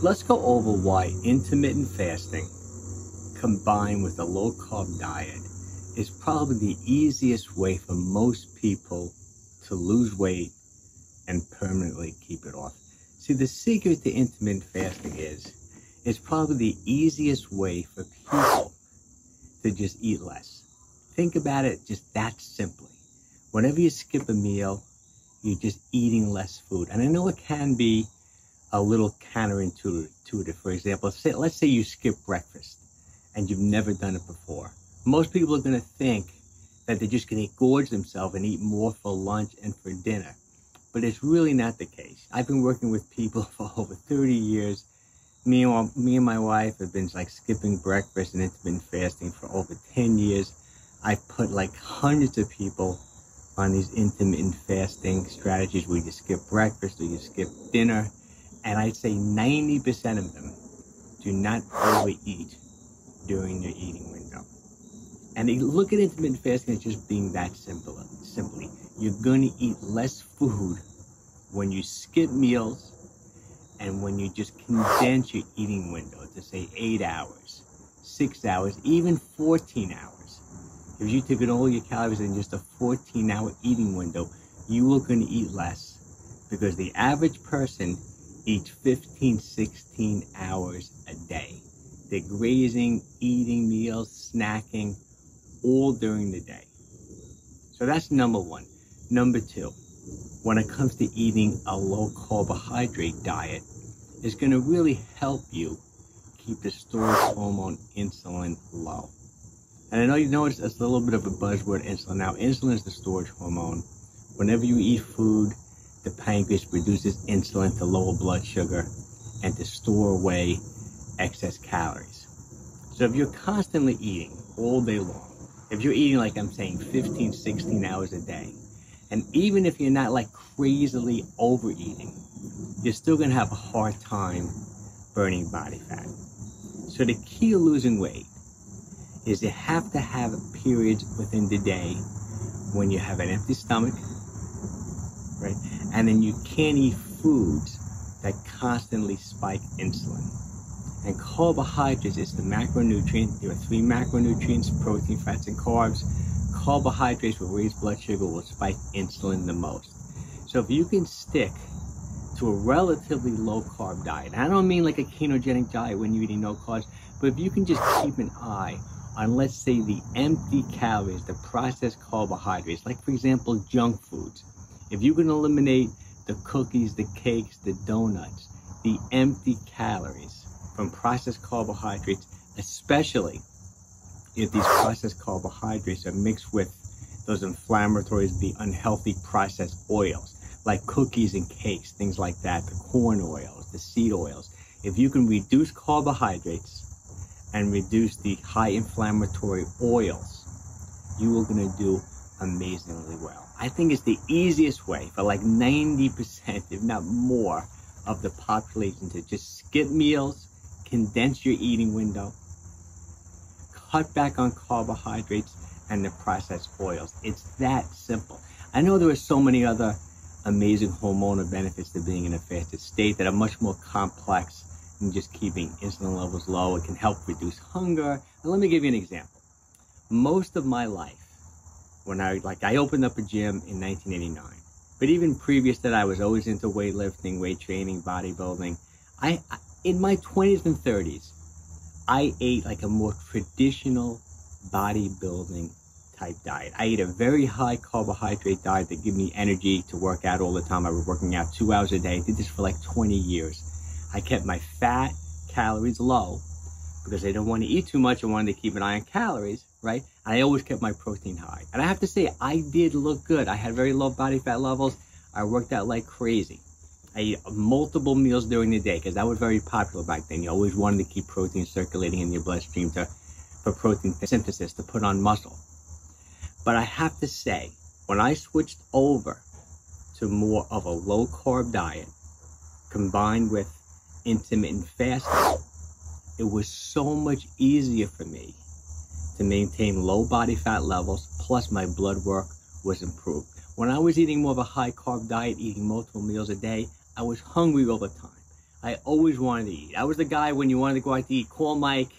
Let's go over why intermittent fasting combined with a low-carb diet is probably the easiest way for most people to lose weight and permanently keep it off. See, the secret to intermittent fasting is it's probably the easiest way for people to just eat less. Think about it just that simply. Whenever you skip a meal, you're just eating less food. And I know it can be a little counterintuitive. For example, let's say you skip breakfast and you've never done it before. Most people are going to think that they're just going to gorge themselves and eat more for lunch and for dinner. But it's really not the case. I've been working with people for over 30 years. Me and my wife have been like skipping breakfast and intermittent fasting for over 10 years. I've put like hundreds of people on these intermittent fasting strategies where you skip breakfast or you skip dinner. And I'd say 90% of them do not overeat during their eating window. And they look at intermittent fasting as just being that simply. You're going to eat less food when you skip meals and when you just condense your eating window to say 8 hours, 6 hours, even 14 hours. If you took in all your calories in just a 14-hour eating window, you are going to eat less because the average person eats 15, 16 hours a day. They're grazing, eating meals, snacking, all during the day. So that's number one. Number two, when it comes to eating a low carbohydrate diet, it's going to really help you keep the storage hormone insulin low. And I know you know it's a little bit of a buzzword, insulin. Now, insulin is the storage hormone. Whenever you eat food, the pancreas produces insulin to lower blood sugar and to store away excess calories. So if you're constantly eating all day long, if you're eating, like I'm saying, 15, 16 hours a day, and even if you're not like crazily overeating, you're still going to have a hard time burning body fat. So the key to losing weight is you have to have periods within the day when you have an empty stomach, right? And then you can't eat foods that constantly spike insulin. And carbohydrates is the macronutrient. There are 3 macronutrients: protein, fats, and carbs. Carbohydrates will raise blood sugar, will spike insulin the most. So if you can stick to a relatively low-carb diet, and I don't mean like a ketogenic diet when you're eating no carbs, but if you can just keep an eye on, let's say, the empty calories, the processed carbohydrates, like, for example, junk foods. If you can eliminate the cookies, the cakes, the donuts, the empty calories from processed carbohydrates, especially if these processed carbohydrates are mixed with those inflammatories, the unhealthy processed oils, like cookies and cakes, things like that, the corn oils, the seed oils. If you can reduce carbohydrates and reduce the high inflammatory oils, you are going to do amazingly well. I think it's the easiest way for like 90%, if not more, of the population to just skip meals, condense your eating window, cut back on carbohydrates and the processed oils. It's that simple. I know there are so many other amazing hormonal benefits to being in a fasted state that are much more complex than just keeping insulin levels low. It can help reduce hunger. And let me give you an example. Most of my life, when I opened up a gym in 1989, but even previous to that, I was always into weightlifting, weight training, bodybuilding. In my 20s and 30s, I ate like a more traditional bodybuilding type diet. I ate a very high carbohydrate diet that gave me energy to work out all the time. I was working out 2 hours a day. I did this for like 20 years. I kept my fat calories low because I didn't want to eat too much. I wanted to keep an eye on calories, right? And I always kept my protein high. And I have to say, I did look good. I had very low body fat levels. I worked out like crazy. I ate multiple meals during the day because that was very popular back then. You always wanted to keep protein circulating in your bloodstream for protein synthesis to put on muscle. But I have to say, when I switched over to more of a low-carb diet combined with intermittent fasting, it was so much easier for me to maintain low body fat levels, plus my blood work was improved. When I was eating more of a high-carb diet, eating multiple meals a day, I was hungry all the time. I always wanted to eat. I was the guy when you wanted to go out to eat, call Mike.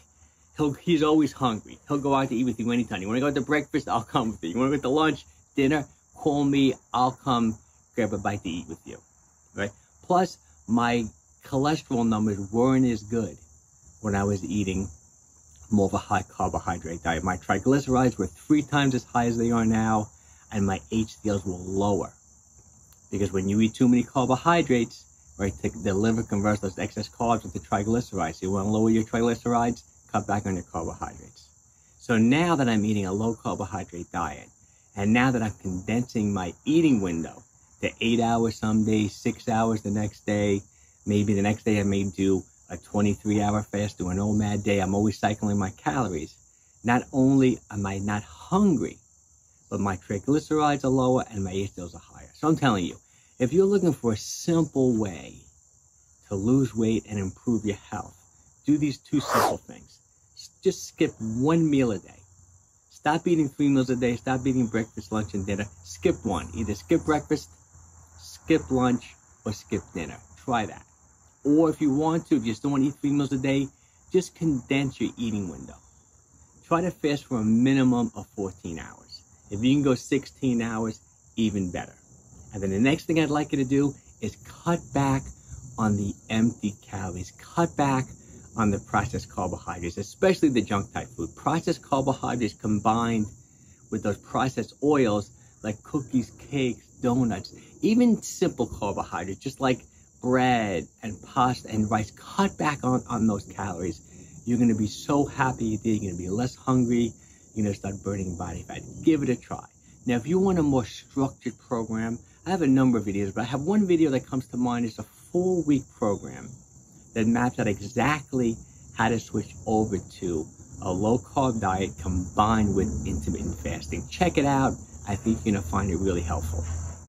He's always hungry. He'll go out to eat with you anytime. You want to go out to breakfast? I'll come with you. You want to go to lunch, dinner? Call me. I'll come grab a bite to eat with you. Right? Plus, my cholesterol numbers weren't as good when I was eating more of a high carbohydrate diet. My triglycerides were 3 times as high as they are now, and my HDLs were lower. Because when you eat too many carbohydrates, right, the liver converts those excess carbs into triglycerides. So you want to lower your triglycerides, cut back on your carbohydrates. So now that I'm eating a low carbohydrate diet, and now that I'm condensing my eating window to 8 hours some days, 6 hours the next day, maybe the next day I may do a 23-hour fast, do an OMAD day. I'm always cycling my calories. Not only am I not hungry, but my triglycerides are lower and my HDLs are higher. So I'm telling you, if you're looking for a simple way to lose weight and improve your health, do these 2 simple things. Just skip 1 meal a day. Stop eating 3 meals a day. Stop eating breakfast, lunch, and dinner. Skip one. Either skip breakfast, skip lunch, or skip dinner. Try that. Or if you want to, if you still want to eat 3 meals a day, just condense your eating window. Try to fast for a minimum of 14 hours. If you can go 16 hours, even better. And then the next thing I'd like you to do is cut back on the empty calories. Cut back on the processed carbohydrates, especially the junk type food. Processed carbohydrates combined with those processed oils like cookies, cakes, donuts, even simple carbohydrates, just like bread and pasta and rice. Cut back on those calories. You're going to be so happy you did. You're going to be less hungry. You're going to start burning body fat. Give it a try. Now, if you want a more structured program, I have a number of videos, but I have one video that comes to mind. It's a 4-week program that maps out exactly how to switch over to a low-carb diet combined with intermittent fasting. Check it out. I think you're going to find it really helpful.